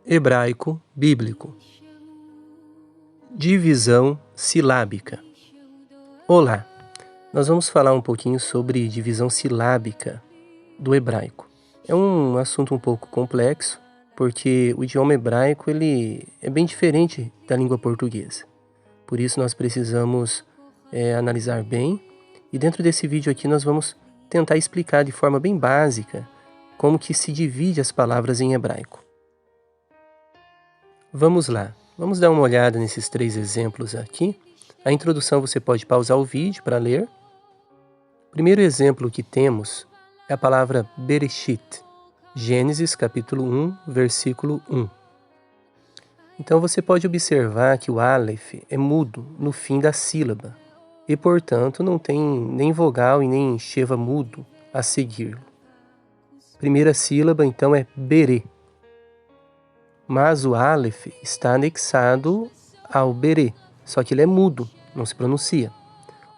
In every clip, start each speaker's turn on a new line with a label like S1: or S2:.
S1: Hebraico bíblico. Divisão silábica. Olá, nós vamos falar um pouquinho sobre divisão silábica do hebraico. É um assunto um pouco complexo, porque o idioma hebraico ele é bem diferente da língua portuguesa. Por isso nós precisamos analisar bem, e dentro desse vídeo aqui nós vamos tentar explicar de forma bem básica como que se divide as palavras em hebraico. Vamos lá, vamos dar uma olhada nesses 3 exemplos aqui. A introdução você pode pausar o vídeo para ler. O primeiro exemplo que temos é a palavra Bereshit, Gênesis capítulo 1, versículo 1. Então você pode observar que o Aleph é mudo no fim da sílaba e, portanto, não tem nem vogal e nem sheva mudo a seguir. Primeira sílaba, então, é Berê. Mas o Aleph está anexado ao Berê, só que ele é mudo, não se pronuncia.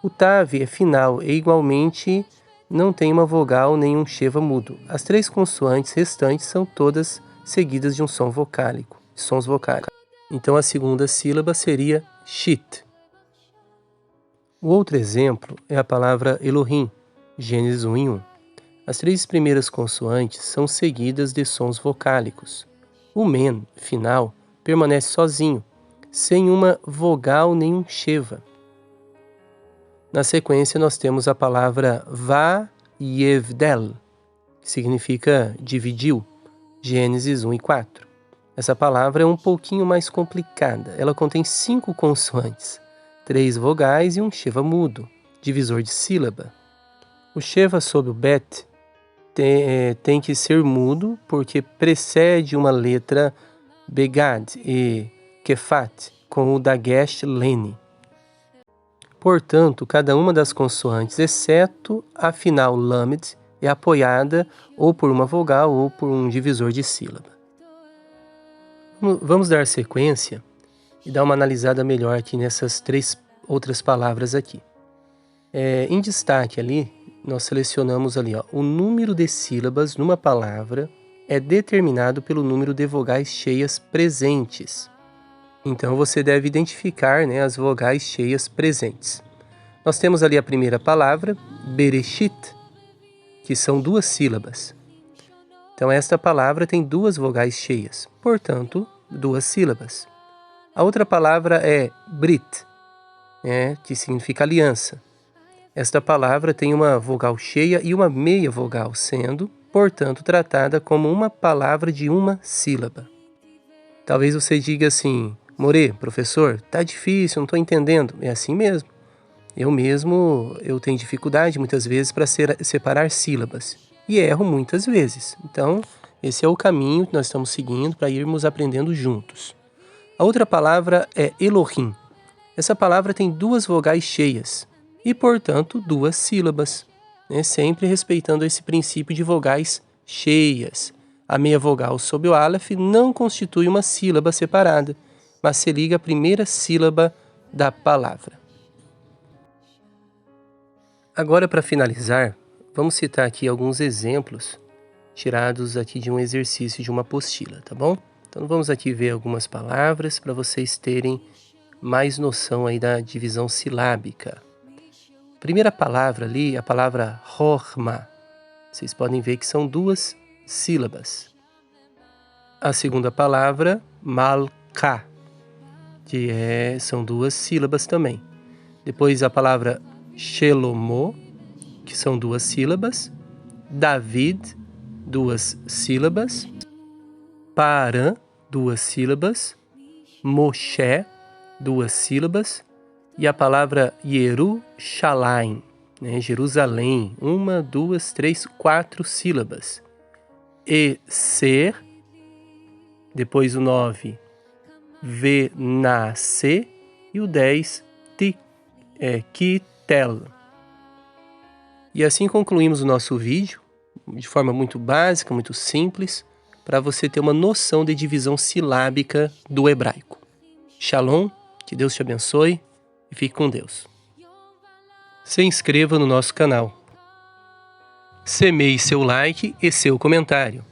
S1: O Tav é final e igualmente não tem uma vogal nem um sheva mudo. As 3 consoantes restantes são todas seguidas de um som vocálico, sons vocálicos. Então a segunda sílaba seria Shit. O outro exemplo é a palavra Elohim, Gênesis 1 em 1. As 3 primeiras consoantes são seguidas de sons vocálicos. O men, final, permanece sozinho, sem uma vogal nem um sheva. Na sequência, nós temos a palavra Va-yevdel, que significa dividiu, Gênesis 1 e 4. Essa palavra é um pouquinho mais complicada. Ela contém 5 consoantes, 3 vogais e um sheva mudo, divisor de sílaba. O sheva sob o bet tem que ser mudo porque precede uma letra begad e kefat com o dagesh lene. Portanto, cada uma das consoantes, exceto a final lamed, é apoiada ou por uma vogal ou por um divisor de sílaba. Vamos dar sequência e dar uma analisada melhor aqui nessas 3 outras palavras aqui. Em destaque ali, nós selecionamos ali, o número de sílabas numa palavra é determinado pelo número de vogais cheias presentes. Então você deve identificar, as vogais cheias presentes. Nós temos ali a primeira palavra, Bereshit, que são 2 sílabas. Então esta palavra tem 2 vogais cheias, portanto, 2 sílabas. A outra palavra é Brit, que significa aliança. Esta palavra tem uma vogal cheia e uma meia vogal, sendo, portanto, tratada como uma palavra de uma sílaba. Talvez você diga assim: More, professor, tá difícil, não estou entendendo. É assim mesmo. Eu tenho dificuldade muitas vezes para separar sílabas e erro muitas vezes. Então, esse é o caminho que nós estamos seguindo para irmos aprendendo juntos. A outra palavra é Elohim. Essa palavra tem 2 vogais cheias e, portanto, 2 sílabas, sempre respeitando esse princípio de vogais cheias. A meia vogal sob o Aleph não constitui uma sílaba separada, mas se liga à primeira sílaba da palavra. Agora, para finalizar, vamos citar aqui alguns exemplos tirados aqui de um exercício de uma apostila, tá bom? Então vamos aqui ver algumas palavras para vocês terem mais noção aí da divisão silábica. Primeira palavra ali, a palavra Horma. Vocês podem ver que são 2 sílabas. A segunda palavra, Malka, que são 2 sílabas também. Depois a palavra Shelomo, que são 2 sílabas. David, 2 sílabas. Paran, 2 sílabas. Moshe, 2 sílabas. E a palavra Yerushalayim, Jerusalém, 1, 2, 3, 4 sílabas. Ser, depois o 9, Venase, e o 10, Kitel. E assim concluímos o nosso vídeo, de forma muito básica, muito simples, para você ter uma noção de divisão silábica do hebraico. Shalom, que Deus te abençoe. E fique com Deus. Se inscreva no nosso canal. Semeie seu like e seu comentário.